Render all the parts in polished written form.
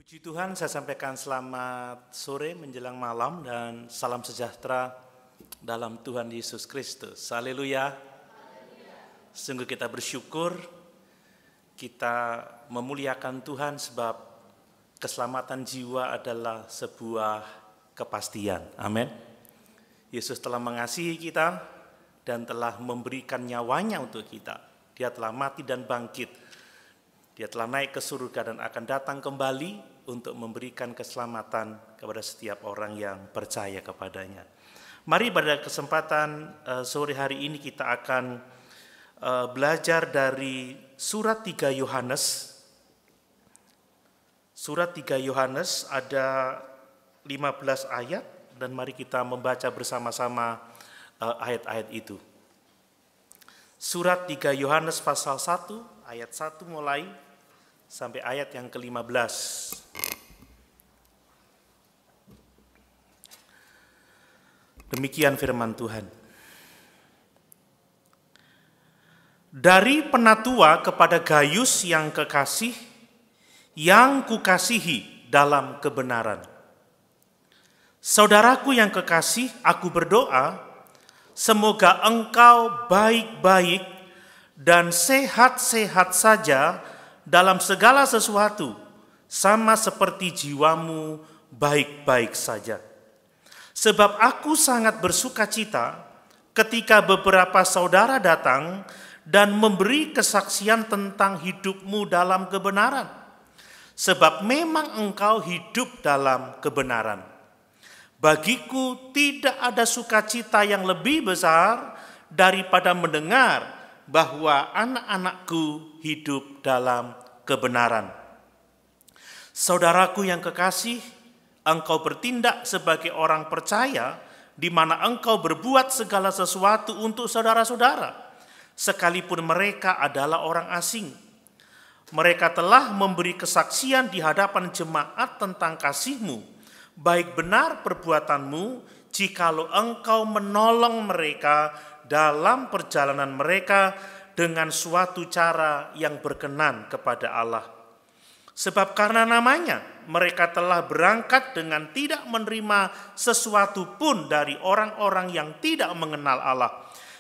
Puji Tuhan, saya sampaikan selamat sore menjelang malam dan salam sejahtera dalam Tuhan Yesus Kristus. Haleluya. Sungguh kita bersyukur, kita memuliakan Tuhan sebab keselamatan jiwa adalah sebuah kepastian. Amin. Yesus telah mengasihi kita dan telah memberikan nyawanya untuk kita. Dia telah mati dan bangkit. Dia telah naik ke surga dan akan datang kembali untuk memberikan keselamatan kepada setiap orang yang percaya kepadanya. Mari pada kesempatan sore hari ini kita akan belajar dari surat 3 Yohanes. Surat 3 Yohanes ada 15 ayat dan mari kita membaca bersama-sama ayat-ayat itu. Surat 3 Yohanes pasal 1 ayat 1 mulai sampai ayat yang ke-15. Demikian firman Tuhan. Dari penatua kepada Gayus yang kekasih, yang kukasihi dalam kebenaran. Saudaraku yang kekasih, aku berdoa, semoga engkau baik-baik dan sehat-sehat saja dalam segala sesuatu, sama seperti jiwamu baik-baik saja. Sebab aku sangat bersuka cita ketika beberapa saudara datang dan memberi kesaksian tentang hidupmu dalam kebenaran. Sebab memang engkau hidup dalam kebenaran. Bagiku tidak ada sukacita yang lebih besar daripada mendengar bahwa anak-anakku hidup dalam kebenaran. Saudaraku yang kekasih, engkau bertindak sebagai orang percaya di mana engkau berbuat segala sesuatu untuk saudara-saudara, sekalipun mereka adalah orang asing. Mereka telah memberi kesaksian di hadapan jemaat tentang kasihmu, baik benar perbuatanmu jikalau engkau menolong mereka dalam perjalanan mereka dengan suatu cara yang berkenan kepada Allah. Sebab karena namanya, mereka telah berangkat dengan tidak menerima sesuatu pun dari orang-orang yang tidak mengenal Allah.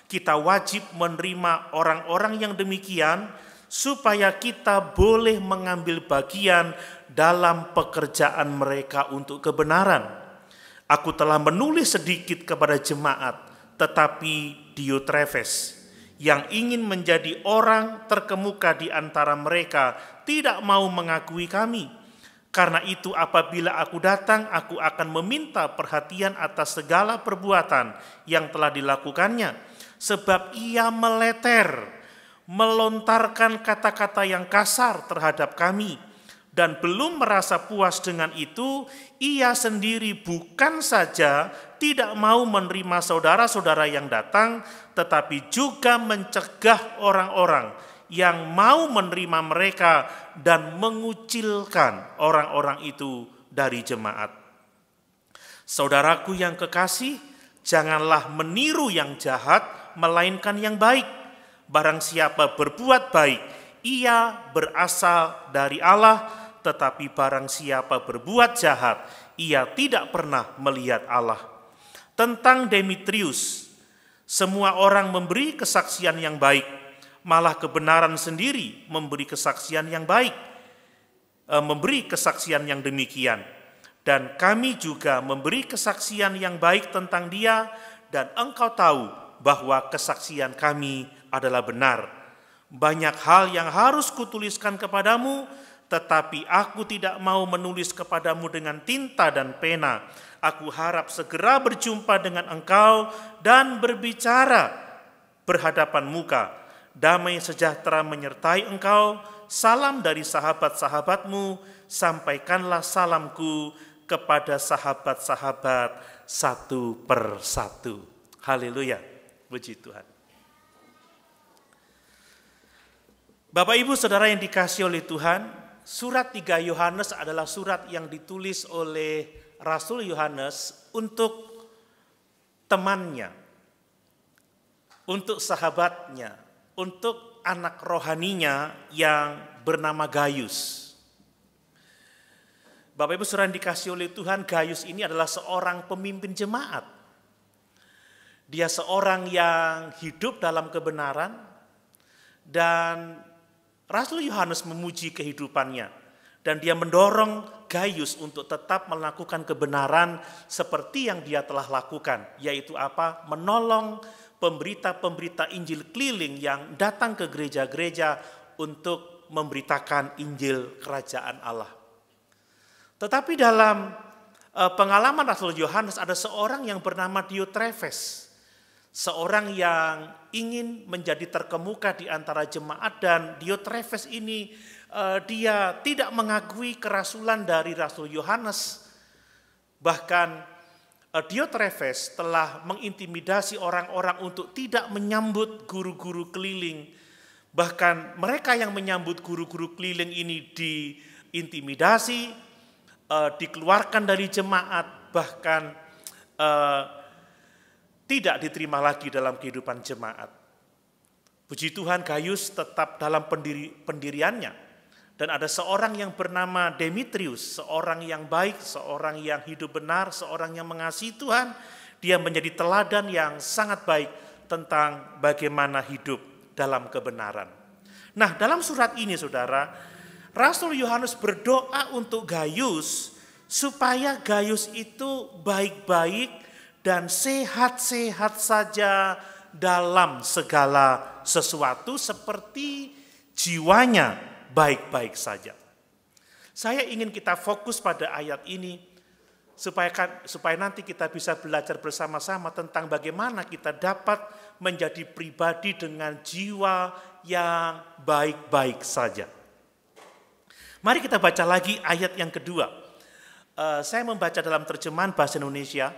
Kita wajib menerima orang-orang yang demikian, supaya kita boleh mengambil bagian dalam pekerjaan mereka untuk kebenaran. Aku telah menulis sedikit kepada jemaat, tetapi Diotrefes yang ingin menjadi orang terkemuka di antara mereka tidak mau mengakui kami. Karena itu apabila aku datang, aku akan meminta perhatian atas segala perbuatan yang telah dilakukannya. Sebab ia meleter, melontarkan kata-kata yang kasar terhadap kami. Dan belum merasa puas dengan itu, ia sendiri bukan saja tidak mau menerima saudara-saudara yang datang, tetapi juga mencegah orang-orang yang mau menerima mereka dan mengucilkan orang-orang itu dari jemaat. Saudaraku yang kekasih, janganlah meniru yang jahat, melainkan yang baik. Barang siapa berbuat baik, ia berasal dari Allah, tetapi barang siapa berbuat jahat, ia tidak pernah melihat Allah. Tentang Demetrius, semua orang memberi kesaksian yang baik, malah kebenaran sendiri memberi kesaksian yang baik, memberi kesaksian yang demikian. Dan kami juga memberi kesaksian yang baik tentang dia, dan engkau tahu bahwa kesaksian kami adalah benar. Banyak hal yang harus kutuliskan kepadamu, tetapi aku tidak mau menulis kepadamu dengan tinta dan pena. Aku harap segera berjumpa dengan engkau dan berbicara berhadapan muka. Damai sejahtera menyertai engkau. Salam dari sahabat-sahabatmu. Sampaikanlah salamku kepada sahabat-sahabat satu per satu. Haleluya. Puji Tuhan. Bapak Ibu Saudara yang dikasihi oleh Tuhan, surat 3 Yohanes adalah surat yang ditulis oleh Rasul Yohanes untuk temannya, untuk sahabatnya, untuk anak rohaninya yang bernama Gayus. Bapak Ibu saudara yang dikasihi oleh Tuhan, Gaius ini adalah seorang pemimpin jemaat. Dia seorang yang hidup dalam kebenaran dan Rasul Yohanes memuji kehidupannya. Dan dia mendorong Gaius untuk tetap melakukan kebenaran seperti yang dia telah lakukan. Yaitu apa? Menolong pemberita-pemberita Injil keliling yang datang ke gereja-gereja untuk memberitakan Injil Kerajaan Allah. Tetapi dalam pengalaman Rasul Yohanes ada seorang yang bernama Diotrefes. Seorang yang ingin menjadi terkemuka di antara jemaat, dan Diotrefes ini dia tidak mengakui kerasulan dari Rasul Yohanes. Bahkan Diotrefes telah mengintimidasi orang-orang untuk tidak menyambut guru-guru keliling. Bahkan mereka yang menyambut guru-guru keliling ini diintimidasi, dikeluarkan dari jemaat, bahkan tidak diterima lagi dalam kehidupan jemaat. Puji Tuhan, Gaius tetap dalam pendiriannya. Dan ada seorang yang bernama Demetrius, seorang yang baik, seorang yang hidup benar, seorang yang mengasihi Tuhan. Dia menjadi teladan yang sangat baik tentang bagaimana hidup dalam kebenaran. Nah, dalam surat ini saudara, Rasul Yohanes berdoa untuk Gaius supaya Gaius itu baik-baik dan sehat-sehat saja dalam segala sesuatu seperti jiwanya baik-baik saja. Saya ingin kita fokus pada ayat ini supaya nanti kita bisa belajar bersama-sama tentang bagaimana kita dapat menjadi pribadi dengan jiwa yang baik-baik saja. Mari kita baca lagi ayat yang kedua. Saya membaca dalam terjemahan bahasa Indonesia,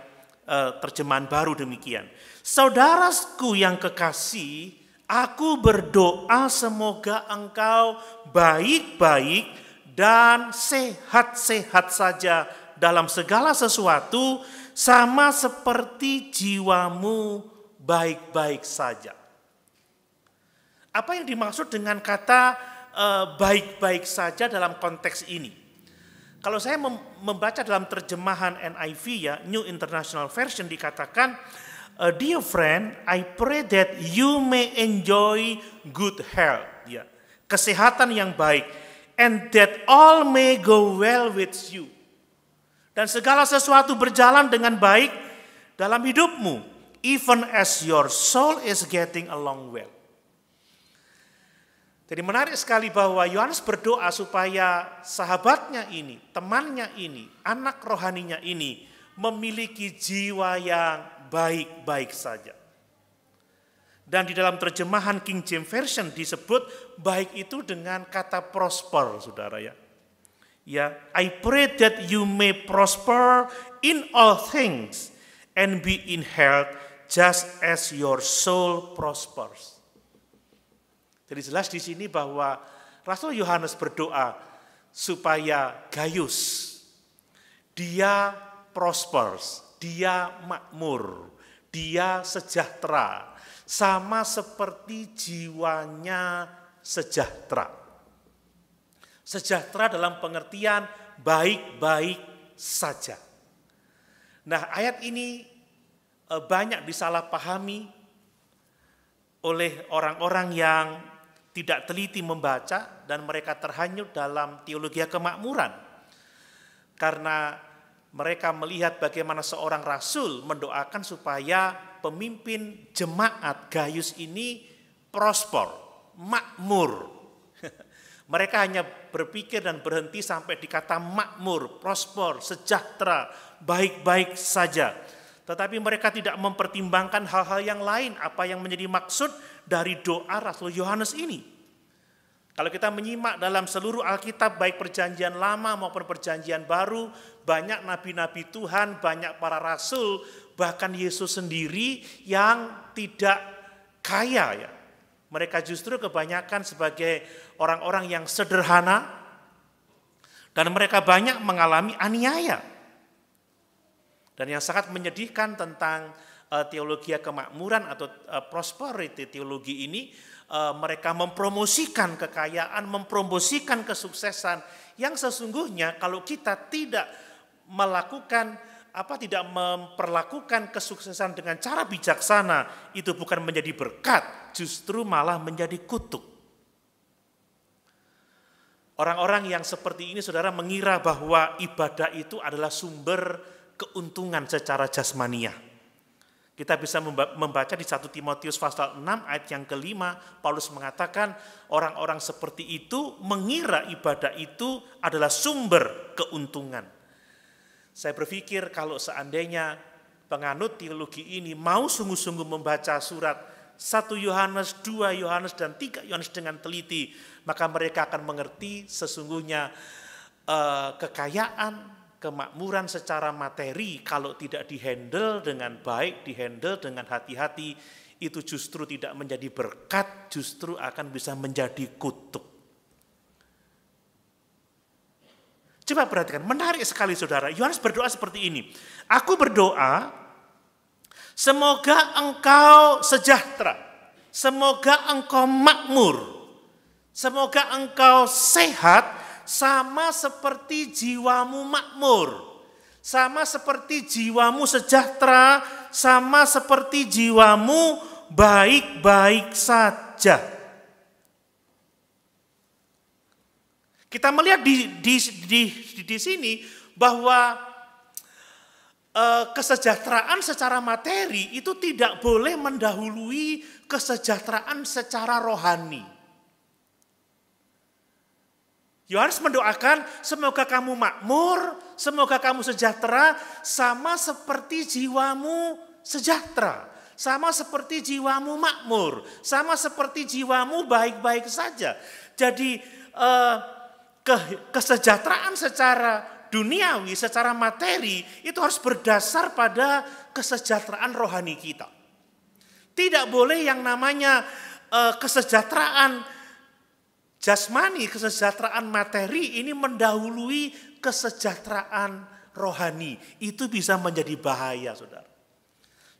terjemahan baru demikian. Saudaraku yang kekasih, aku berdoa semoga engkau baik-baik dan sehat-sehat saja dalam segala sesuatu, sama seperti jiwamu baik-baik saja. Apa yang dimaksud dengan kata baik-baik saja dalam konteks ini? Kalau saya membaca dalam terjemahan NIV ya, New International Version, dikatakan, dear friend, I pray that you may enjoy good health, ya, kesehatan yang baik, and that all may go well with you. Dan segala sesuatu berjalan dengan baik dalam hidupmu, even as your soul is getting along well. Jadi menarik sekali bahwa Yohanes berdoa supaya sahabatnya ini, temannya ini, anak rohaninya ini memiliki jiwa yang baik-baik saja. Dan di dalam terjemahan King James Version disebut baik itu dengan kata prosper, saudara ya. Ya, I pray that you may prosper in all things and be in health just as your soul prospers. Jadi jelas di sini bahwa Rasul Yohanes berdoa supaya Gaius dia prospers, dia makmur, dia sejahtera, sama seperti jiwanya sejahtera. Sejahtera dalam pengertian baik-baik saja. Nah, ayat ini banyak disalahpahami oleh orang-orang yang tidak teliti membaca dan mereka terhanyut dalam teologi kemakmuran. Karena mereka melihat bagaimana seorang rasul mendoakan supaya pemimpin jemaat Gaius ini prosper, makmur. Mereka hanya berpikir dan berhenti sampai di kata makmur, prosper, sejahtera, baik-baik saja. Tetapi mereka tidak mempertimbangkan hal-hal yang lain, apa yang menjadi maksud dari doa Rasul Yohanes ini. Kalau kita menyimak dalam seluruh Alkitab, baik perjanjian lama maupun perjanjian baru, banyak nabi-nabi Tuhan, banyak para rasul, bahkan Yesus sendiri yang tidak kaya ya. Mereka justru kebanyakan sebagai orang-orang yang sederhana dan mereka banyak mengalami aniaya. Dan yang sangat menyedihkan tentang teologi kemakmuran atau prosperity teologi ini, mereka mempromosikan kekayaan, mempromosikan kesuksesan yang sesungguhnya kalau kita tidak tidak memperlakukan kesuksesan dengan cara bijaksana, itu bukan menjadi berkat, justru malah menjadi kutuk. Orang-orang yang seperti ini, saudara, mengira bahwa ibadah itu adalah sumber keuntungan secara jasmaniah. Kita bisa membaca di 1 Timotius pasal 6 ayat yang kelima, Paulus mengatakan orang-orang seperti itu mengira ibadah itu adalah sumber keuntungan. Saya berpikir kalau seandainya penganut teologi ini mau sungguh-sungguh membaca surat 1 Yohanes, 2 Yohanes, dan 3 Yohanes dengan teliti, maka mereka akan mengerti sesungguhnya kekayaan, kemakmuran secara materi kalau tidak dihandle dengan baik, dihandle dengan hati-hati, itu justru tidak menjadi berkat, justru akan bisa menjadi kutuk. Coba perhatikan, menarik sekali saudara. Yohanes berdoa seperti ini. Aku berdoa, semoga engkau sejahtera, semoga engkau makmur, semoga engkau sehat, sama seperti jiwamu makmur, sama seperti jiwamu sejahtera, sama seperti jiwamu baik-baik saja. Kita melihat di sini bahwa kesejahteraan secara materi itu tidak boleh mendahului kesejahteraan secara rohani. Yohanes mendoakan, semoga kamu makmur, semoga kamu sejahtera, sama seperti jiwamu sejahtera, sama seperti jiwamu makmur, sama seperti jiwamu baik-baik saja. Jadi kesejahteraan secara duniawi, secara materi, itu harus berdasar pada kesejahteraan rohani kita. Tidak boleh yang namanya kesejahteraan jasmani, kesejahteraan materi ini mendahului kesejahteraan rohani. Itu bisa menjadi bahaya, saudara.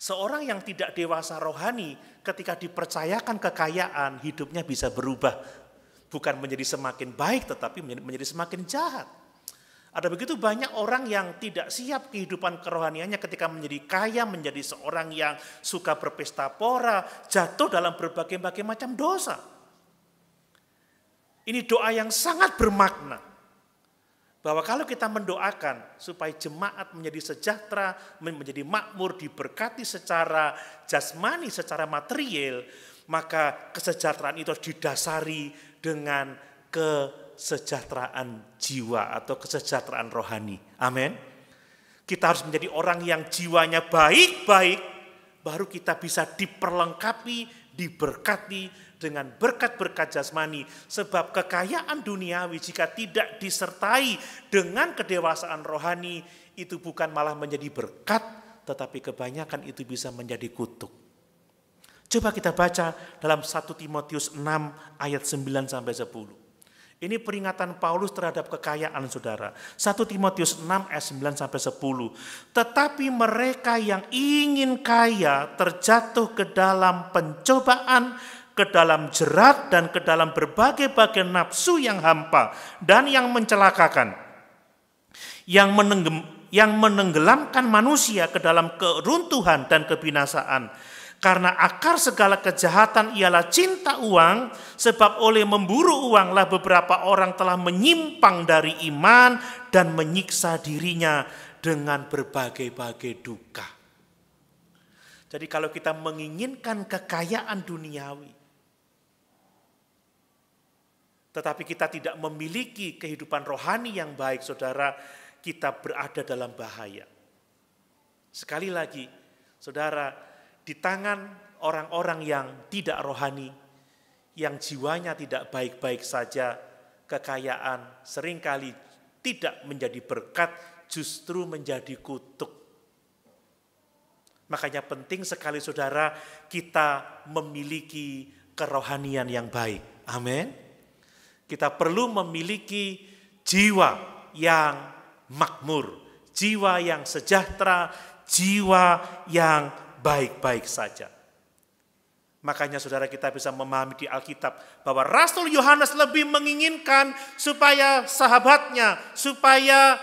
Seorang yang tidak dewasa rohani ketika dipercayakan kekayaan, hidupnya bisa berubah. Bukan menjadi semakin baik, tetapi menjadi semakin jahat. Ada begitu banyak orang yang tidak siap kehidupan kerohaniannya ketika menjadi kaya, menjadi seorang yang suka berpesta pora, jatuh dalam berbagai macam dosa. Ini doa yang sangat bermakna. Bahwa kalau kita mendoakan supaya jemaat menjadi sejahtera, menjadi makmur, diberkati secara jasmani, secara material, maka kesejahteraan itu harus didasari dengan kesejahteraan jiwa atau kesejahteraan rohani. Amin. Kita harus menjadi orang yang jiwanya baik-baik, baru kita bisa diperlengkapi, diberkati dengan berkat-berkat jasmani. Sebab kekayaan duniawi jika tidak disertai dengan kedewasaan rohani, itu bukan malah menjadi berkat, tetapi kebanyakan itu bisa menjadi kutuk. Coba kita baca dalam 1 Timotius 6 ayat 9-10. Ini peringatan Paulus terhadap kekayaan, saudara. 1 Timotius 6 ayat 9-10. Tetapi mereka yang ingin kaya terjatuh ke dalam pencobaan, ke dalam jerat, dan ke dalam berbagai-bagai nafsu yang hampa dan yang mencelakakan, yang menenggelamkan manusia ke dalam keruntuhan dan kebinasaan. Karena akar segala kejahatan ialah cinta uang, sebab oleh memburu uanglah beberapa orang telah menyimpang dari iman dan menyiksa dirinya dengan berbagai-bagai duka. Jadi kalau kita menginginkan kekayaan duniawi, tetapi kita tidak memiliki kehidupan rohani yang baik, saudara, kita berada dalam bahaya. Sekali lagi, saudara, di tangan orang-orang yang tidak rohani, yang jiwanya tidak baik-baik saja, kekayaan seringkali tidak menjadi berkat, justru menjadi kutuk. Makanya penting sekali, saudara, kita memiliki kerohanian yang baik. Amin. Kita perlu memiliki jiwa yang makmur, jiwa yang sejahtera, jiwa yang baik-baik saja. Makanya saudara kita bisa memahami di Alkitab bahwa Rasul Yohanes lebih menginginkan supaya sahabatnya, supaya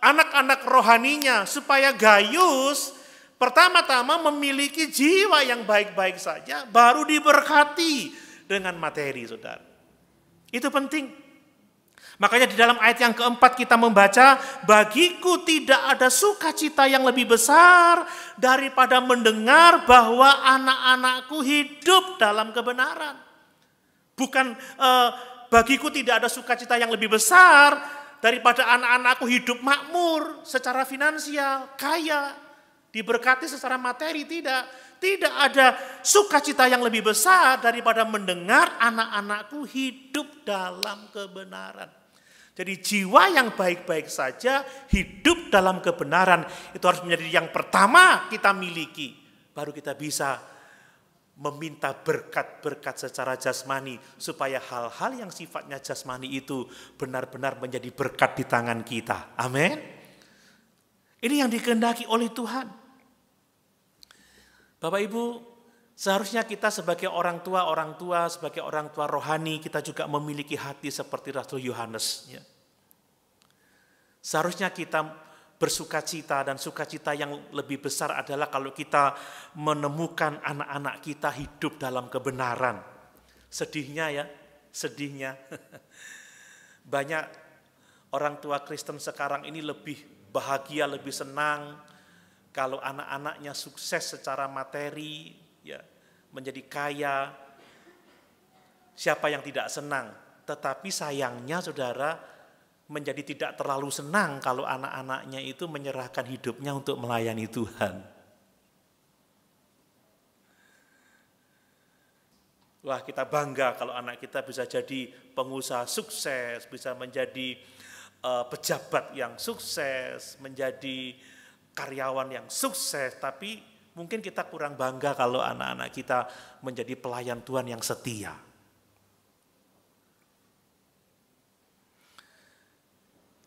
anak-anak rohaninya, supaya Gaius pertama-tama memiliki jiwa yang baik-baik saja, baru diberkati dengan materi, saudara. Itu penting. Makanya di dalam ayat yang keempat kita membaca, bagiku tidak ada sukacita yang lebih besar daripada mendengar bahwa anak-anakku hidup dalam kebenaran. Bukan bagiku tidak ada sukacita yang lebih besar daripada anak-anakku hidup makmur secara finansial, kaya, diberkati secara materi, tidak. Tidak ada sukacita yang lebih besar daripada mendengar anak-anakku hidup dalam kebenaran. Jadi jiwa yang baik-baik saja, hidup dalam kebenaran, itu harus menjadi yang pertama kita miliki. Baru kita bisa meminta berkat-berkat secara jasmani, supaya hal-hal yang sifatnya jasmani itu benar-benar menjadi berkat di tangan kita. Amin. Ini yang dikehendaki oleh Tuhan. Bapak Ibu, seharusnya kita sebagai orang tua, sebagai orang tua rohani, kita juga memiliki hati seperti Rasul Yohanes. Ya. Seharusnya kita bersukacita, dan sukacita yang lebih besar adalah kalau kita menemukan anak-anak kita hidup dalam kebenaran. Sedihnya ya, sedihnya. Banyak orang tua Kristen sekarang ini lebih bahagia, lebih senang kalau anak-anaknya sukses secara materi, ya, menjadi kaya. Siapa yang tidak senang? Tetapi sayangnya saudara, menjadi tidak terlalu senang kalau anak-anaknya itu menyerahkan hidupnya untuk melayani Tuhan. Wah, kita bangga kalau anak kita bisa jadi pengusaha sukses, bisa menjadi pejabat yang sukses, menjadi karyawan yang sukses, tapi mungkin kita kurang bangga kalau anak-anak kita menjadi pelayan Tuhan yang setia.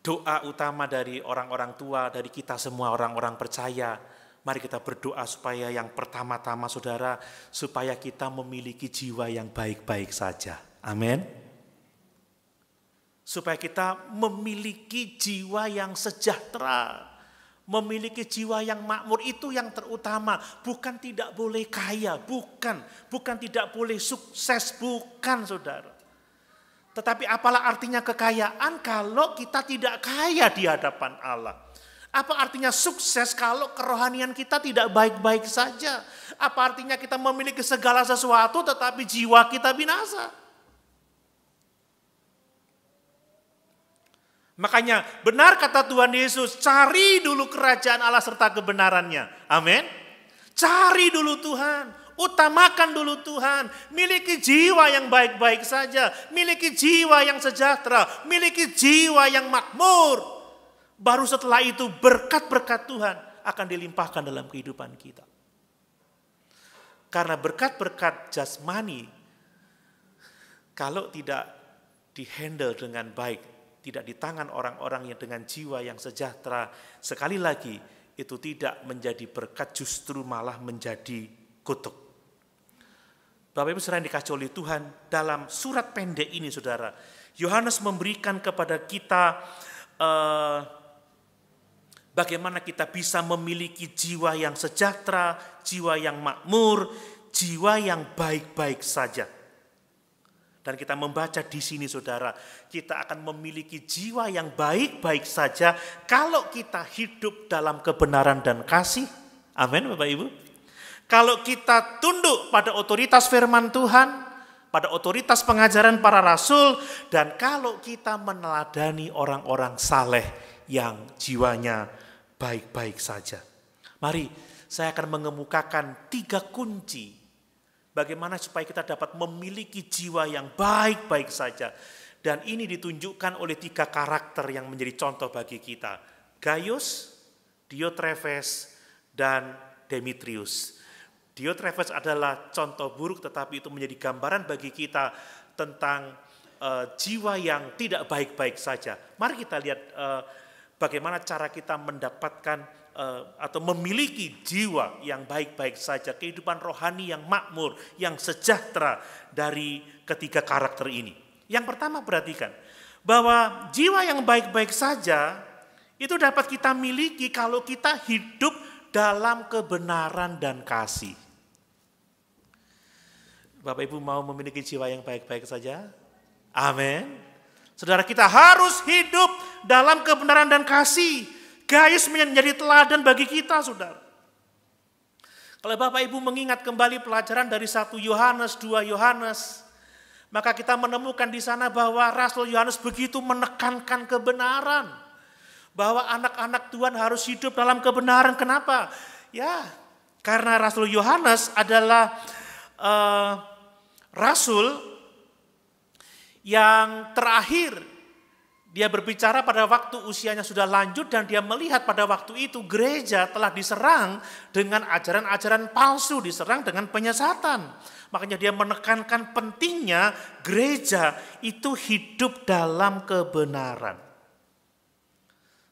Doa utama dari orang-orang tua, dari kita semua orang-orang percaya, mari kita berdoa supaya yang pertama-tama saudara, supaya kita memiliki jiwa yang baik-baik saja. Amin. Supaya kita memiliki jiwa yang sejahtera, memiliki jiwa yang makmur, itu yang terutama. Bukan tidak boleh kaya, bukan tidak boleh sukses, bukan saudara. Tetapi apalah artinya kekayaan kalau kita tidak kaya di hadapan Allah? Apa artinya sukses kalau kerohanian kita tidak baik-baik saja? Apa artinya kita memiliki segala sesuatu tetapi jiwa kita binasa? Makanya benar kata Tuhan Yesus, cari dulu kerajaan Allah serta kebenarannya. Amin. Cari dulu Tuhan, utamakan dulu Tuhan. Miliki jiwa yang baik-baik saja, miliki jiwa yang sejahtera, miliki jiwa yang makmur. Baru setelah itu berkat-berkat Tuhan akan dilimpahkan dalam kehidupan kita. Karena berkat-berkat jasmani, kalau tidak dihandle dengan baik, tidak di tangan orang-orang yang dengan jiwa yang sejahtera, sekali lagi itu tidak menjadi berkat, justru malah menjadi kutuk. Bapak Ibu saudara yang dikasihi oleh Tuhan, dalam surat pendek ini saudara, Yohanes memberikan kepada kita bagaimana kita bisa memiliki jiwa yang sejahtera, jiwa yang makmur, jiwa yang baik-baik saja. Dan kita membaca di sini saudara, kita akan memiliki jiwa yang baik-baik saja kalau kita hidup dalam kebenaran dan kasih. Amin Bapak Ibu. Kalau kita tunduk pada otoritas firman Tuhan, pada otoritas pengajaran para rasul, dan kalau kita meneladani orang-orang saleh yang jiwanya baik-baik saja. Mari saya akan mengemukakan 3 kunci bagaimana supaya kita dapat memiliki jiwa yang baik-baik saja. Dan ini ditunjukkan oleh 3 karakter yang menjadi contoh bagi kita. Gaius, Diotrephes, dan Demetrius. Diotrephes adalah contoh buruk, tetapi itu menjadi gambaran bagi kita tentang jiwa yang tidak baik-baik saja. Mari kita lihat bagaimana cara kita mendapatkan atau memiliki jiwa yang baik-baik saja, kehidupan rohani yang makmur, yang sejahtera dari ketiga karakter ini. Yang pertama, perhatikan bahwa jiwa yang baik-baik saja itu dapat kita miliki kalau kita hidup dalam kebenaran dan kasih. Bapak Ibu mau memiliki jiwa yang baik-baik saja? Amin. Saudara, kita harus hidup dalam kebenaran dan kasih. Gaius menjadi teladan bagi kita, saudara. Kalau Bapak Ibu mengingat kembali pelajaran dari 1 Yohanes, 2 Yohanes, maka kita menemukan di sana bahwa Rasul Yohanes begitu menekankan kebenaran. Bahwa anak-anak Tuhan harus hidup dalam kebenaran. Kenapa? Ya, karena Rasul Yohanes adalah Rasul yang terakhir. Dia berbicara pada waktu usianya sudah lanjut dan dia melihat pada waktu itu gereja telah diserang dengan ajaran-ajaran palsu, diserang dengan penyesatan. Makanya dia menekankan pentingnya gereja itu hidup dalam kebenaran.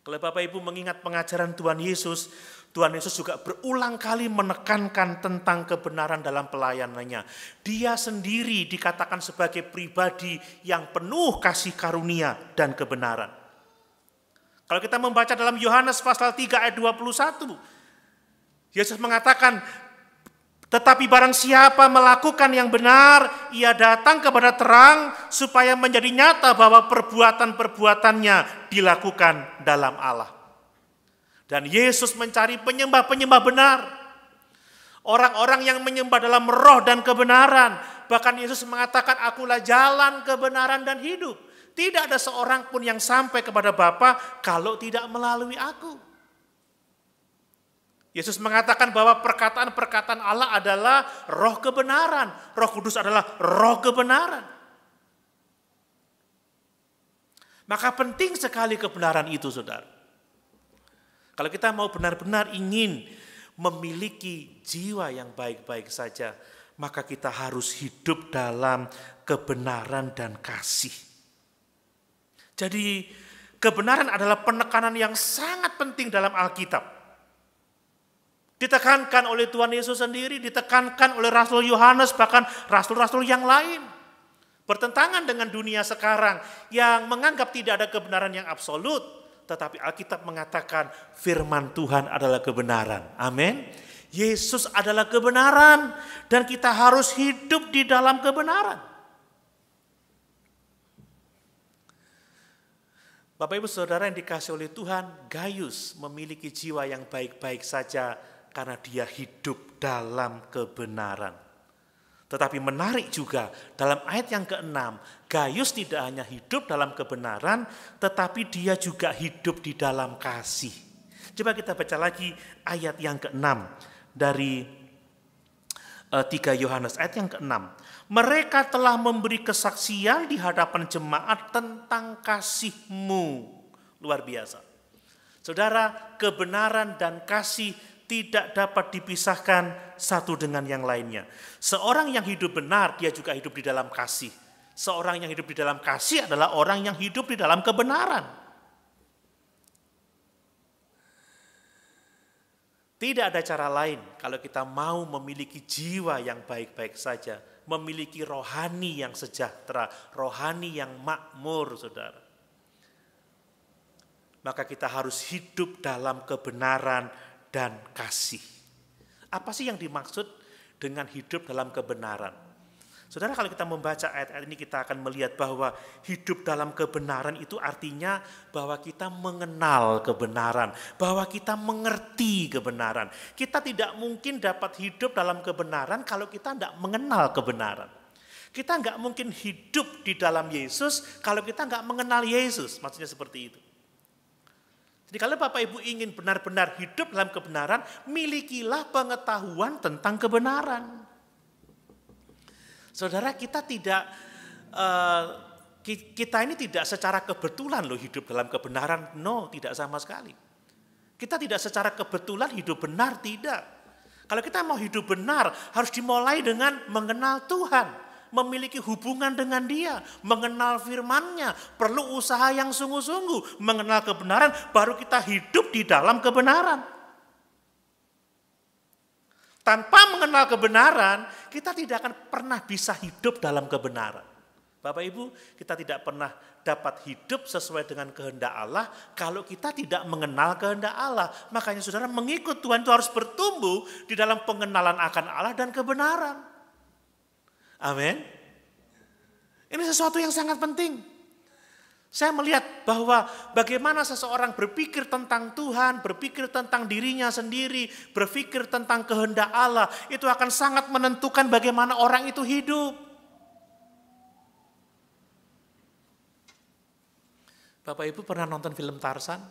Kalau Bapak Ibu mengingat pengajaran Tuhan Yesus juga berulang kali menekankan tentang kebenaran dalam pelayanannya. Dia sendiri dikatakan sebagai pribadi yang penuh kasih karunia dan kebenaran. Kalau kita membaca dalam Yohanes pasal 3 ayat 21, Yesus mengatakan, tetapi barang siapa melakukan yang benar, ia datang kepada terang supaya menjadi nyata bahwa perbuatan-perbuatannya dilakukan dalam Allah. Dan Yesus mencari penyembah-penyembah benar. Orang-orang yang menyembah dalam roh dan kebenaran. Bahkan Yesus mengatakan, akulah jalan, kebenaran, dan hidup. Tidak ada seorang pun yang sampai kepada Bapa kalau tidak melalui aku. Yesus mengatakan bahwa perkataan-perkataan Allah adalah roh kebenaran. Roh Kudus adalah roh kebenaran. Maka penting sekali kebenaran itu, saudara. Kalau kita mau benar-benar ingin memiliki jiwa yang baik-baik saja, maka kita harus hidup dalam kebenaran dan kasih. Jadi kebenaran adalah penekanan yang sangat penting dalam Alkitab. Ditekankan oleh Tuhan Yesus sendiri, ditekankan oleh Rasul Yohanes, bahkan rasul-rasul yang lain. Bertentangan dengan dunia sekarang yang menganggap tidak ada kebenaran yang absolut. Tetapi Alkitab mengatakan firman Tuhan adalah kebenaran. Amin. Yesus adalah kebenaran dan kita harus hidup di dalam kebenaran. Bapak Ibu Saudara yang dikasihi oleh Tuhan, Gaius memiliki jiwa yang baik-baik saja karena dia hidup dalam kebenaran. Tetapi menarik juga dalam ayat yang ke-6, Gaius tidak hanya hidup dalam kebenaran, tetapi dia juga hidup di dalam kasih. Coba kita baca lagi ayat yang ke-6 dari 3 Yohanes, ayat yang ke-6. Mereka telah memberi kesaksian di hadapan jemaat tentang kasih-Mu. Luar biasa. Saudara, kebenaran dan kasih tidak dapat dipisahkan satu dengan yang lainnya. Seorang yang hidup benar, dia juga hidup di dalam kasih. Seorang yang hidup di dalam kasih adalah orang yang hidup di dalam kebenaran. Tidak ada cara lain kalau kita mau memiliki jiwa yang baik-baik saja, memiliki rohani yang sejahtera, rohani yang makmur, saudara. Maka kita harus hidup dalam kebenaran dan kasih. Apa sih yang dimaksud dengan hidup dalam kebenaran? Saudara, kalau kita membaca ayat-ayat ini kita akan melihat bahwa hidup dalam kebenaran itu artinya bahwa kita mengenal kebenaran, bahwa kita mengerti kebenaran. Kita tidak mungkin dapat hidup dalam kebenaran kalau kita tidak mengenal kebenaran. Kita nggak mungkin hidup di dalam Yesus kalau kita nggak mengenal Yesus. Maksudnya seperti itu. Jadi kalau Bapak Ibu ingin benar-benar hidup dalam kebenaran, milikilah pengetahuan tentang kebenaran. Saudara, kita ini tidak secara kebetulan loh hidup dalam kebenaran. No, tidak sama sekali. Kita tidak secara kebetulan hidup benar, tidak. Kalau kita mau hidup benar, harus dimulai dengan mengenal Tuhan. Memiliki hubungan dengan Dia, mengenal firman-Nya, perlu usaha yang sungguh-sungguh, mengenal kebenaran, baru kita hidup di dalam kebenaran. Tanpa mengenal kebenaran, kita tidak akan pernah bisa hidup dalam kebenaran. Bapak Ibu, kita tidak pernah dapat hidup sesuai dengan kehendak Allah kalau kita tidak mengenal kehendak Allah. Makanya saudara, mengikut Tuhan itu harus bertumbuh di dalam pengenalan akan Allah dan kebenaran. Amin. Ini sesuatu yang sangat penting. Saya melihat bahwa bagaimana seseorang berpikir tentang Tuhan, berpikir tentang dirinya sendiri, berpikir tentang kehendak Allah, itu akan sangat menentukan bagaimana orang itu hidup. Bapak Ibu pernah nonton film Tarzan?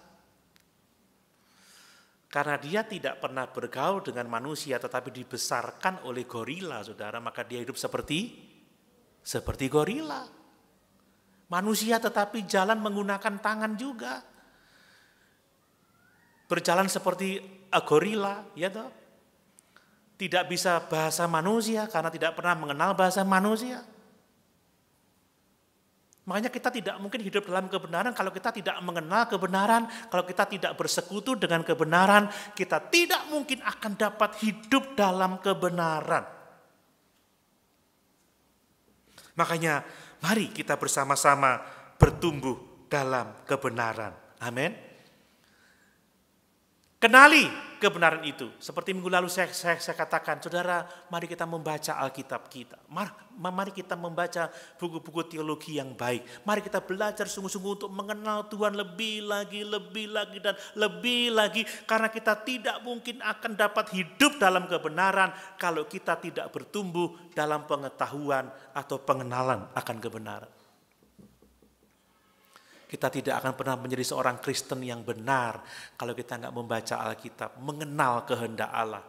Karena dia tidak pernah bergaul dengan manusia tetapi dibesarkan oleh gorila, saudara, maka dia hidup seperti gorila. Manusia tetapi jalan menggunakan tangan juga. Berjalan seperti gorila, ya toh? Tidak bisa bahasa manusia karena tidak pernah mengenal bahasa manusia. Makanya kita tidak mungkin hidup dalam kebenaran kalau kita tidak mengenal kebenaran, kalau kita tidak bersekutu dengan kebenaran, kita tidak mungkin akan dapat hidup dalam kebenaran. Makanya mari kita bersama-sama bertumbuh dalam kebenaran. Amin. Kenali kebenaran itu. Seperti minggu lalu saya katakan, saudara, mari kita membaca Alkitab kita. Mari kita membaca buku-buku teologi yang baik. Mari kita belajar sungguh-sungguh untuk mengenal Tuhan lebih lagi, dan lebih lagi. Karena kita tidak mungkin akan dapat hidup dalam kebenaran kalau kita tidak bertumbuh dalam pengetahuan atau pengenalan akan kebenaran. Kita tidak akan pernah menjadi seorang Kristen yang benar kalau kita nggak membaca Alkitab, mengenal kehendak Allah.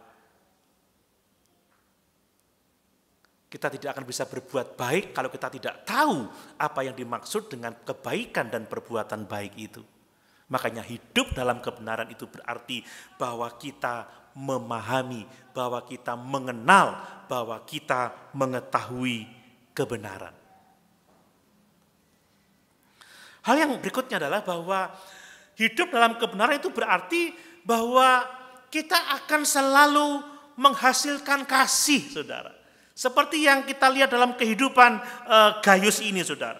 Kita tidak akan bisa berbuat baik kalau kita tidak tahu apa yang dimaksud dengan kebaikan dan perbuatan baik itu. Makanya hidup dalam kebenaran itu berarti bahwa kita memahami, bahwa kita mengenal, bahwa kita mengetahui kebenaran. Hal yang berikutnya adalah bahwa hidup dalam kebenaran itu berarti bahwa kita akan selalu menghasilkan kasih, saudara. Seperti yang kita lihat dalam kehidupan Gaius ini, saudara.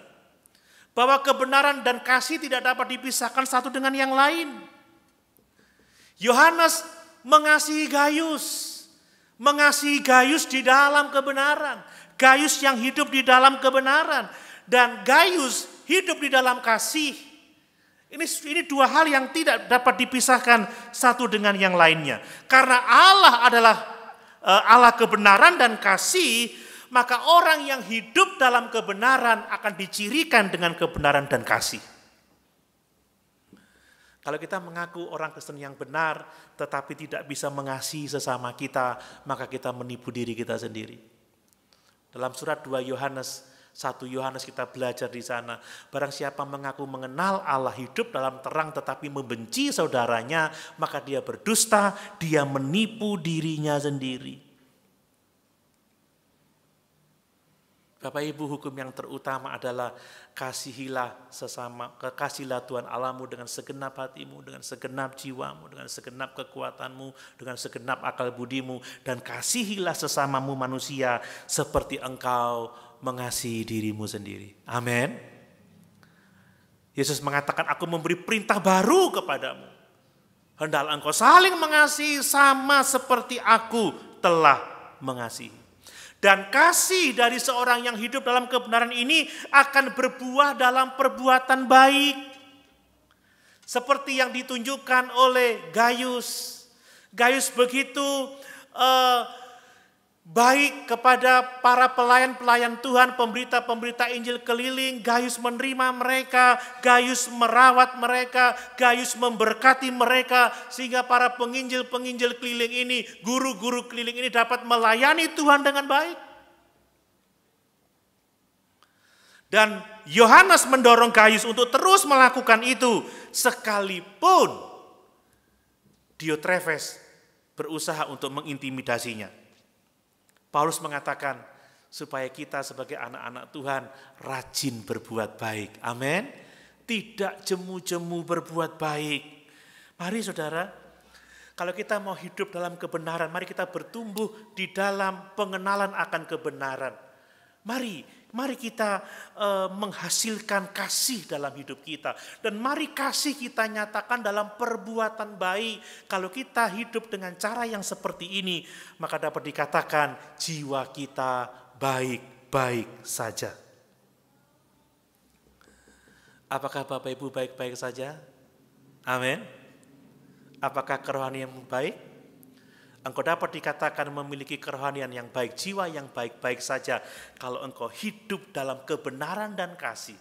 Bahwa kebenaran dan kasih tidak dapat dipisahkan satu dengan yang lain. Yohanes mengasihi Gaius di dalam kebenaran. Gaius yang hidup di dalam kebenaran. Dan Gaius hidup di dalam kasih. Ini dua hal yang tidak dapat dipisahkan satu dengan yang lainnya. Karena Allah adalah Allah kebenaran dan kasih, maka orang yang hidup dalam kebenaran akan dicirikan dengan kebenaran dan kasih. Kalau kita mengaku orang Kristen yang benar, tetapi tidak bisa mengasihi sesama kita, maka kita menipu diri kita sendiri. Dalam surat 1 Yohanes kita belajar di sana, barang siapa mengaku mengenal Allah, hidup dalam terang tetapi membenci saudaranya, maka dia berdusta, dia menipu dirinya sendiri. Bapak Ibu, hukum yang terutama adalah kasihilah Tuhan Allahmu dengan segenap hatimu, dengan segenap jiwamu, dengan segenap kekuatanmu, dengan segenap akal budimu, dan kasihilah sesamamu manusia seperti engkau mengasihi dirimu sendiri. Amin. Yesus mengatakan, aku memberi perintah baru kepadamu. Hendaklah engkau saling mengasihi sama seperti aku telah mengasihi. Dan kasih dari seorang yang hidup dalam kebenaran ini akan berbuah dalam perbuatan baik. Seperti yang ditunjukkan oleh Gaius. Gaius begitu baik kepada para pelayan-pelayan Tuhan, pemberita-pemberita Injil keliling. Gaius menerima mereka, Gaius merawat mereka, Gaius memberkati mereka, sehingga para penginjil-penginjil keliling ini, guru-guru keliling ini dapat melayani Tuhan dengan baik. Dan Yohanes mendorong Gaius untuk terus melakukan itu, sekalipun Diotrefes berusaha untuk mengintimidasinya. Paulus mengatakan supaya kita sebagai anak-anak Tuhan rajin berbuat baik. Amin. Tidak jemu-jemu berbuat baik. Mari saudara, Kalau kita mau hidup dalam kebenaran, mari kita bertumbuh di dalam pengenalan akan kebenaran. Mari kita menghasilkan kasih dalam hidup kita. Dan mari kasih kita nyatakan dalam perbuatan baik. Kalau kita hidup dengan cara yang seperti ini, maka dapat dikatakan jiwa kita baik-baik saja. Apakah Bapak Ibu baik-baik saja? Amin. Apakah kerohanianmu baik? Engkau dapat dikatakan memiliki kerohanian yang baik, jiwa yang baik-baik saja kalau engkau hidup dalam kebenaran dan kasih.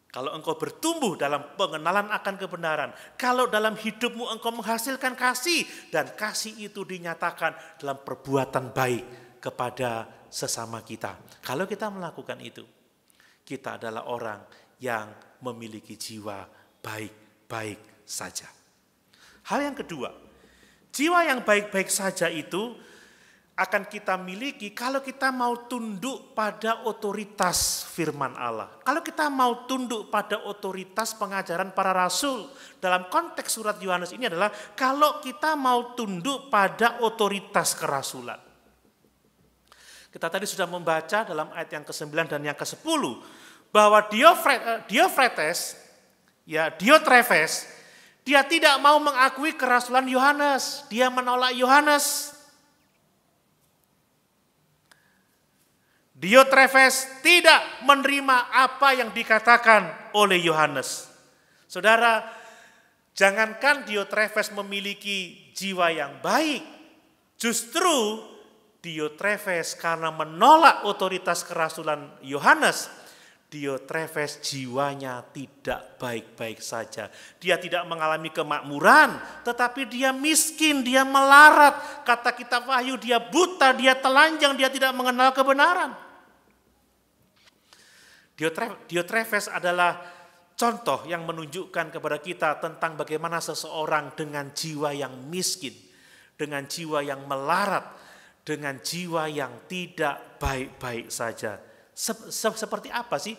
Kalau engkau bertumbuh dalam pengenalan akan kebenaran, kalau dalam hidupmu engkau menghasilkan kasih, dan kasih itu dinyatakan dalam perbuatan baik kepada sesama kita. Kalau kita melakukan itu, kita adalah orang yang memiliki jiwa baik-baik saja. Hal yang kedua, jiwa yang baik-baik saja itu akan kita miliki kalau kita mau tunduk pada otoritas firman Allah. Kalau kita mau tunduk pada otoritas pengajaran para rasul, dalam konteks surat Yohanes ini adalah kalau kita mau tunduk pada otoritas kerasulan. Kita tadi sudah membaca dalam ayat yang ke-9 dan yang ke-10 bahwa Diotrefes, dia tidak mau mengakui kerasulan Yohanes. Dia menolak Yohanes. Diotrefes tidak menerima apa yang dikatakan oleh Yohanes. Saudara, jangankan Diotrefes memiliki jiwa yang baik, justru Diotrefes karena menolak otoritas kerasulan Yohanes, Diotrefes jiwanya tidak baik-baik saja. Dia tidak mengalami kemakmuran, tetapi dia miskin, dia melarat. Kata kitab Wahyu, dia buta, dia telanjang, dia tidak mengenal kebenaran. Diotrefes adalah contoh yang menunjukkan kepada kita tentang bagaimana seseorang dengan jiwa yang miskin, dengan jiwa yang melarat, dengan jiwa yang tidak baik-baik saja. Seperti apa sih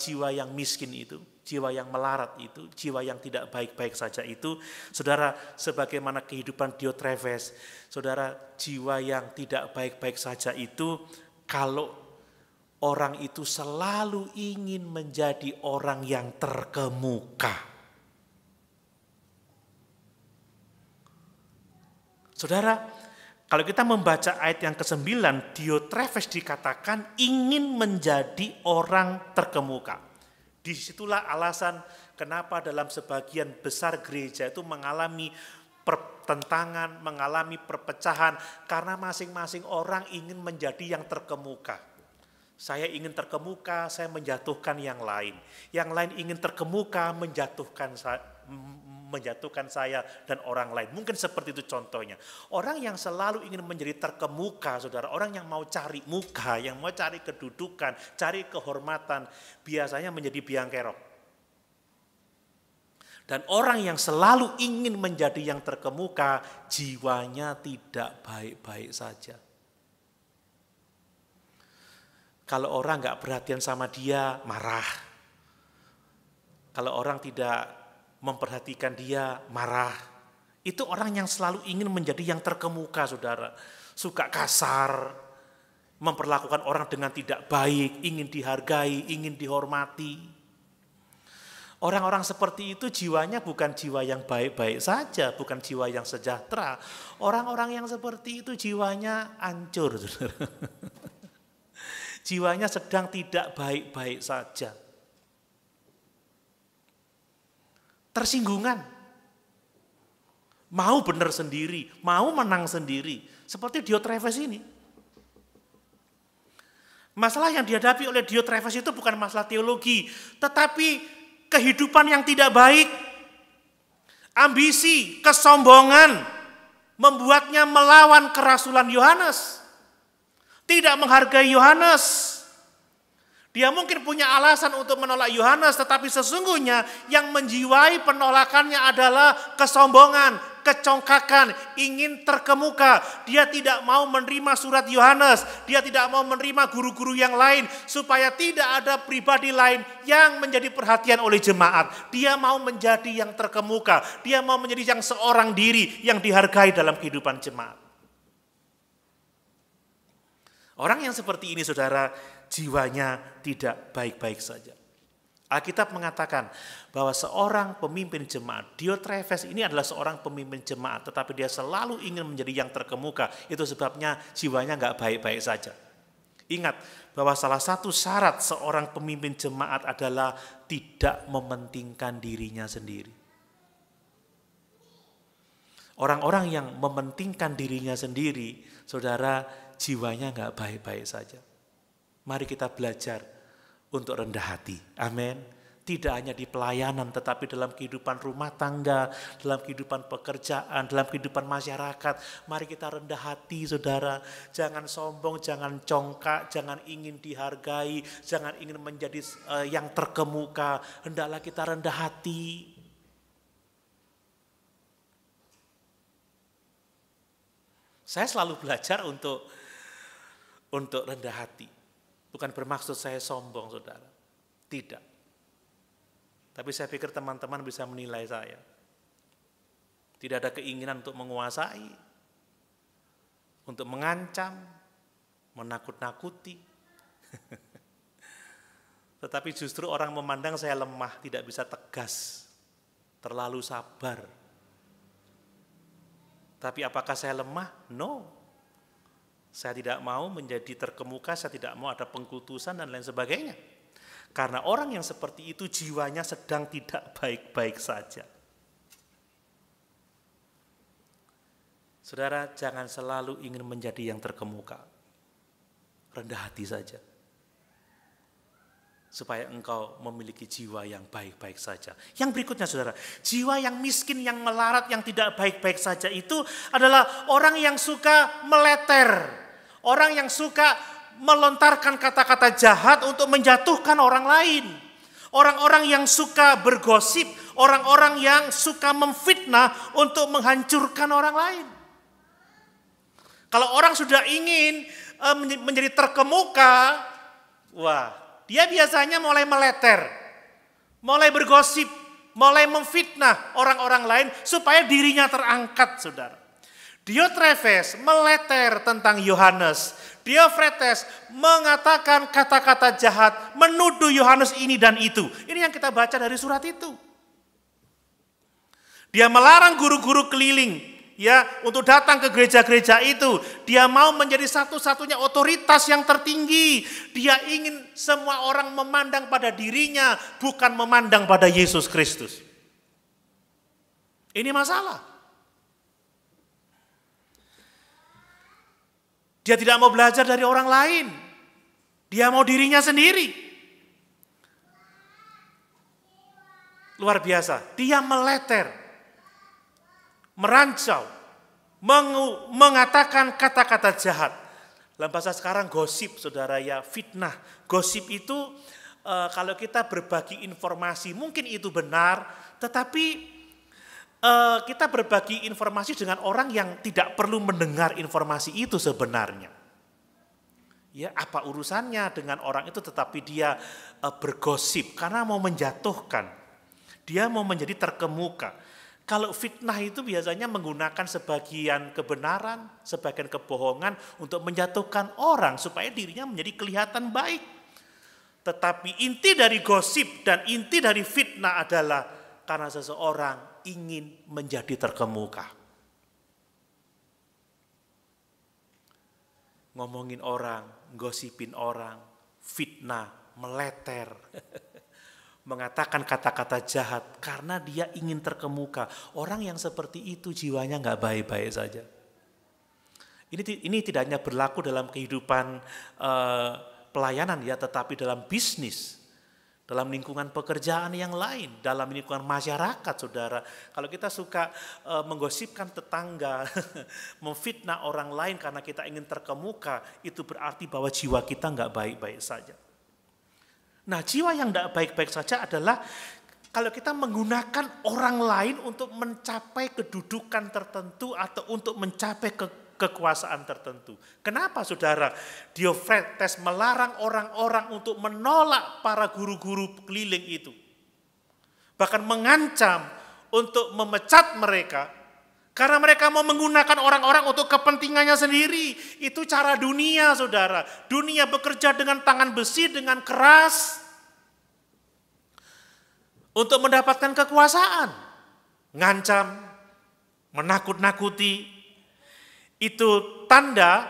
jiwa yang miskin itu, jiwa yang melarat itu, jiwa yang tidak baik-baik saja itu? Saudara, sebagaimana kehidupan Diotrefes, saudara, jiwa yang tidak baik-baik saja itu kalau orang itu selalu ingin menjadi orang yang terkemuka. Saudara, kalau kita membaca ayat yang ke-9, Diotrefes dikatakan ingin menjadi orang terkemuka. Disitulah alasan kenapa dalam sebagian besar gereja itu mengalami pertentangan, mengalami perpecahan, karena masing-masing orang ingin menjadi yang terkemuka. Saya ingin terkemuka, saya menjatuhkan yang lain. Yang lain ingin terkemuka, menjatuhkan saya dan orang lain. Mungkin seperti itu contohnya. Orang yang selalu ingin menjadi terkemuka, saudara, orang yang mau cari muka, yang mau cari kedudukan, cari kehormatan, biasanya menjadi biang kerok. Dan orang yang selalu ingin menjadi yang terkemuka, jiwanya tidak baik-baik saja. Kalau orang gak perhatian sama dia, marah. Kalau orang tidak memperhatikan dia, marah. Itu orang yang selalu ingin menjadi yang terkemuka, saudara. Suka kasar, memperlakukan orang dengan tidak baik, ingin dihargai, ingin dihormati. Orang-orang seperti itu jiwanya bukan jiwa yang baik-baik saja, bukan jiwa yang sejahtera. Orang-orang yang seperti itu jiwanya hancur, saudara. Jiwanya sedang tidak baik-baik saja. Tersinggungan. Mau benar sendiri, mau menang sendiri. Seperti Diotrefes ini. Masalah yang dihadapi oleh Diotrefes itu bukan masalah teologi, tetapi kehidupan yang tidak baik. Ambisi, kesombongan membuatnya melawan kerasulan Yohanes. Tidak menghargai Yohanes. Dia mungkin punya alasan untuk menolak Yohanes, tetapi sesungguhnya yang menjiwai penolakannya adalah kesombongan, kecongkakan, ingin terkemuka. Dia tidak mau menerima surat Yohanes, dia tidak mau menerima guru-guru yang lain, supaya tidak ada pribadi lain yang menjadi perhatian oleh jemaat. Dia mau menjadi yang terkemuka, dia mau menjadi yang seorang diri yang dihargai dalam kehidupan jemaat. Orang yang seperti ini, saudara, jiwanya tidak baik-baik saja. Alkitab mengatakan bahwa seorang pemimpin jemaat, Diotrefes ini adalah seorang pemimpin jemaat, tetapi dia selalu ingin menjadi yang terkemuka. Itu sebabnya jiwanya nggak baik-baik saja. Ingat bahwa salah satu syarat seorang pemimpin jemaat adalah tidak mementingkan dirinya sendiri. Orang-orang yang mementingkan dirinya sendiri, saudara, jiwanya nggak baik-baik saja. Mari kita belajar untuk rendah hati. Amin. Tidak hanya di pelayanan, tetapi dalam kehidupan rumah tangga, dalam kehidupan pekerjaan, dalam kehidupan masyarakat. Mari kita rendah hati, saudara. Jangan sombong, jangan congkak, jangan ingin dihargai, jangan ingin menjadi yang terkemuka. Hendaklah kita rendah hati. Saya selalu belajar untuk rendah hati. Bukan bermaksud saya sombong, saudara. Tidak. Tapi saya pikir teman-teman bisa menilai saya. Tidak ada keinginan untuk menguasai, untuk mengancam, menakut-nakuti. Tetapi justru orang memandang saya lemah, tidak bisa tegas, terlalu sabar. Tapi apakah saya lemah? No. Saya tidak mau menjadi terkemuka, saya tidak mau ada pengkultusan dan lain sebagainya. Karena orang yang seperti itu jiwanya sedang tidak baik-baik saja. Saudara, jangan selalu ingin menjadi yang terkemuka. Rendah hati saja. Supaya engkau memiliki jiwa yang baik-baik saja. Yang berikutnya, saudara, jiwa yang miskin, yang melarat, yang tidak baik-baik saja itu adalah orang yang suka meleter. Orang yang suka melontarkan kata-kata jahat untuk menjatuhkan orang lain. Orang-orang yang suka bergosip, orang-orang yang suka memfitnah untuk menghancurkan orang lain. Kalau orang sudah ingin menjadi terkemuka, wah, dia biasanya mulai meleter, mulai bergosip, mulai memfitnah orang-orang lain supaya dirinya terangkat, saudara. Diotrefes meleter tentang Yohanes. Diotrefes mengatakan kata-kata jahat, menuduh Yohanes ini dan itu. Ini yang kita baca dari surat itu. Dia melarang guru-guru keliling ya untuk datang ke gereja-gereja itu. Dia mau menjadi satu-satunya otoritas yang tertinggi. Dia ingin semua orang memandang pada dirinya, bukan memandang pada Yesus Kristus. Ini masalah. Dia tidak mau belajar dari orang lain. Dia mau dirinya sendiri. Luar biasa. Dia meleter, merancau, mengatakan kata-kata jahat. Dalam bahasa sekarang gosip, saudara, ya, fitnah. Gosip itu kalau kita berbagi informasi, mungkin itu benar, tetapi kita berbagi informasi dengan orang yang tidak perlu mendengar informasi itu sebenarnya. Ya, apa urusannya dengan orang itu, tetapi dia bergosip karena mau menjatuhkan. Dia mau menjadi terkemuka. Kalau fitnah itu biasanya menggunakan sebagian kebenaran, sebagian kebohongan untuk menjatuhkan orang supaya dirinya menjadi kelihatan baik. Tetapi inti dari gosip dan inti dari fitnah adalah karena seseorang ingin menjadi terkemuka. Ngomongin orang, gosipin orang, fitnah, meleter, mengatakan kata-kata jahat karena dia ingin terkemuka. Orang yang seperti itu jiwanya nggak baik-baik saja. Ini tidak hanya berlaku dalam kehidupan pelayanan ya, tetapi dalam bisnis. Dalam lingkungan pekerjaan yang lain, dalam lingkungan masyarakat, saudara. Kalau kita suka menggosipkan tetangga, memfitnah orang lain karena kita ingin terkemuka, itu berarti bahwa jiwa kita nggak baik-baik saja. Nah, jiwa yang nggak baik-baik saja adalah kalau kita menggunakan orang lain untuk mencapai kedudukan tertentu atau untuk mencapai kekuasaan tertentu. Kenapa saudara Diophragtes melarang orang-orang untuk menolak para guru-guru keliling itu? Bahkan mengancam untuk memecat mereka karena mereka mau menggunakan orang-orang untuk kepentingannya sendiri. Itu cara dunia, saudara. Dunia bekerja dengan tangan besi, dengan keras untuk mendapatkan kekuasaan. Ngancam, menakut-nakuti. Itu tanda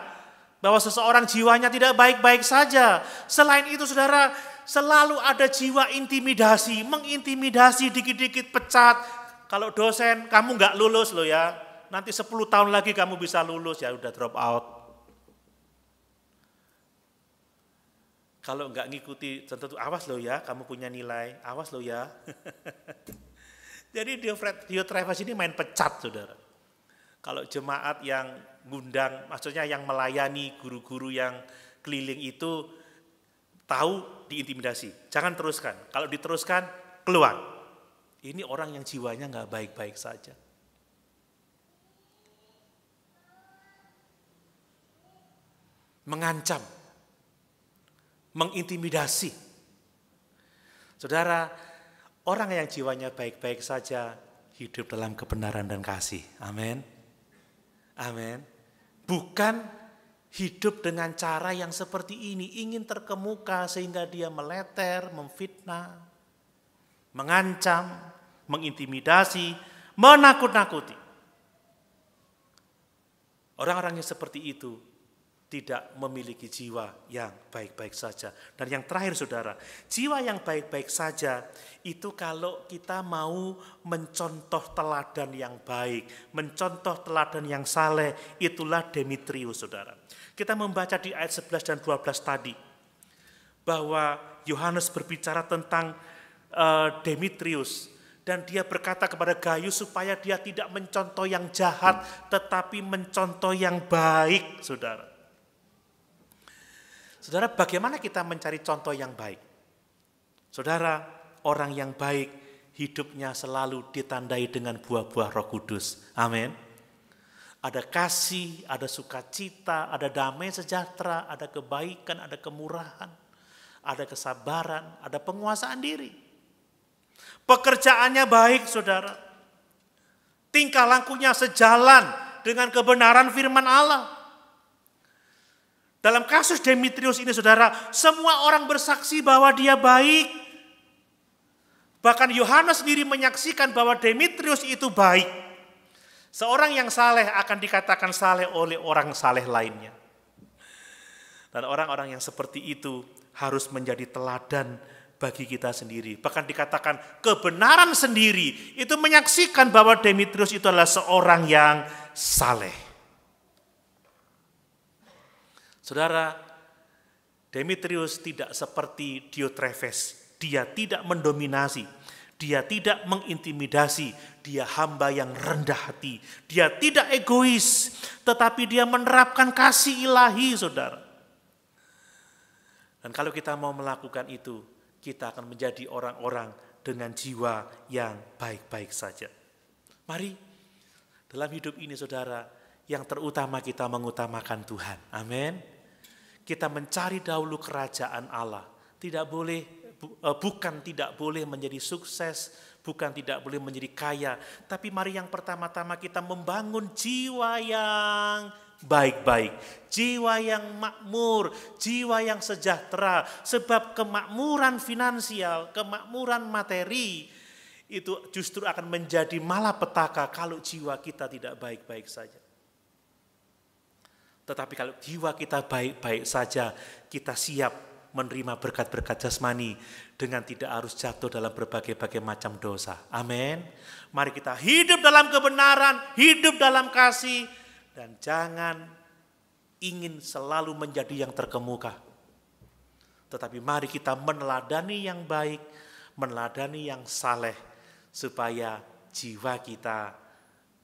bahwa seseorang jiwanya tidak baik-baik saja. Selain itu, saudara, selalu ada jiwa intimidasi, mengintimidasi, dikit-dikit pecat. Kalau dosen, kamu nggak lulus loh ya, nanti 10 tahun lagi kamu bisa lulus, ya udah drop out. Kalau nggak ngikuti, tentu awas loh ya, kamu punya nilai, awas loh ya. Jadi Diotrephes ini main pecat, saudara. Kalau jemaat yang ngundang, maksudnya yang melayani guru-guru yang keliling itu tahu diintimidasi, jangan teruskan. Kalau diteruskan, keluar. Ini orang yang jiwanya nggak baik-baik saja. Mengancam, mengintimidasi. Saudara, orang yang jiwanya baik-baik saja hidup dalam kebenaran dan kasih. Amin. Amin. Bukan hidup dengan cara yang seperti ini, ingin terkemuka sehingga dia meleter, memfitnah, mengancam, mengintimidasi, menakut-nakuti. Orang-orang yang seperti itu tidak memiliki jiwa yang baik-baik saja. Dan yang terakhir, saudara, jiwa yang baik-baik saja itu kalau kita mau mencontoh teladan yang baik, mencontoh teladan yang saleh, itulah Demetrius, saudara. Kita membaca di ayat 11 dan 12 tadi, bahwa Yohanes berbicara tentang Demetrius, dan dia berkata kepada Gaius supaya dia tidak mencontoh yang jahat, tetapi mencontoh yang baik, saudara. Saudara, bagaimana kita mencari contoh yang baik? Saudara, orang yang baik hidupnya selalu ditandai dengan buah-buah Roh Kudus. Amin. Ada kasih, ada sukacita, ada damai sejahtera, ada kebaikan, ada kemurahan, ada kesabaran, ada penguasaan diri. Pekerjaannya baik, saudara. Tingkah lakunya sejalan dengan kebenaran firman Allah. Dalam kasus Demetrius ini, saudara, semua orang bersaksi bahwa dia baik. Bahkan Yohanes sendiri menyaksikan bahwa Demetrius itu baik. Seorang yang saleh akan dikatakan saleh oleh orang saleh lainnya. Dan orang-orang yang seperti itu harus menjadi teladan bagi kita sendiri. Bahkan dikatakan kebenaran sendiri itu menyaksikan bahwa Demetrius itu adalah seorang yang saleh. Saudara, Demetrius tidak seperti Diotrephes. Dia tidak mendominasi, dia tidak mengintimidasi, dia hamba yang rendah hati. Dia tidak egois, tetapi dia menerapkan kasih ilahi, saudara. Dan kalau kita mau melakukan itu, kita akan menjadi orang-orang dengan jiwa yang baik-baik saja. Mari, dalam hidup ini, saudara, yang terutama kita mengutamakan Tuhan. Amin. Kita mencari dahulu kerajaan Allah. Bukan tidak boleh menjadi sukses, bukan tidak boleh menjadi kaya, tapi mari yang pertama-tama kita membangun jiwa yang baik-baik, jiwa yang makmur, jiwa yang sejahtera. Sebab kemakmuran finansial, kemakmuran materi itu justru akan menjadi malapetaka kalau jiwa kita tidak baik-baik saja. Tetapi kalau jiwa kita baik-baik saja, kita siap menerima berkat-berkat jasmani dengan tidak harus jatuh dalam berbagai-bagai macam dosa. Amin. Mari kita hidup dalam kebenaran, hidup dalam kasih, dan jangan ingin selalu menjadi yang terkemuka. Tetapi mari kita meneladani yang baik, meneladani yang saleh, supaya jiwa kita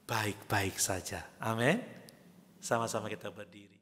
baik-baik saja. Amin. Sama-sama kita berdiri.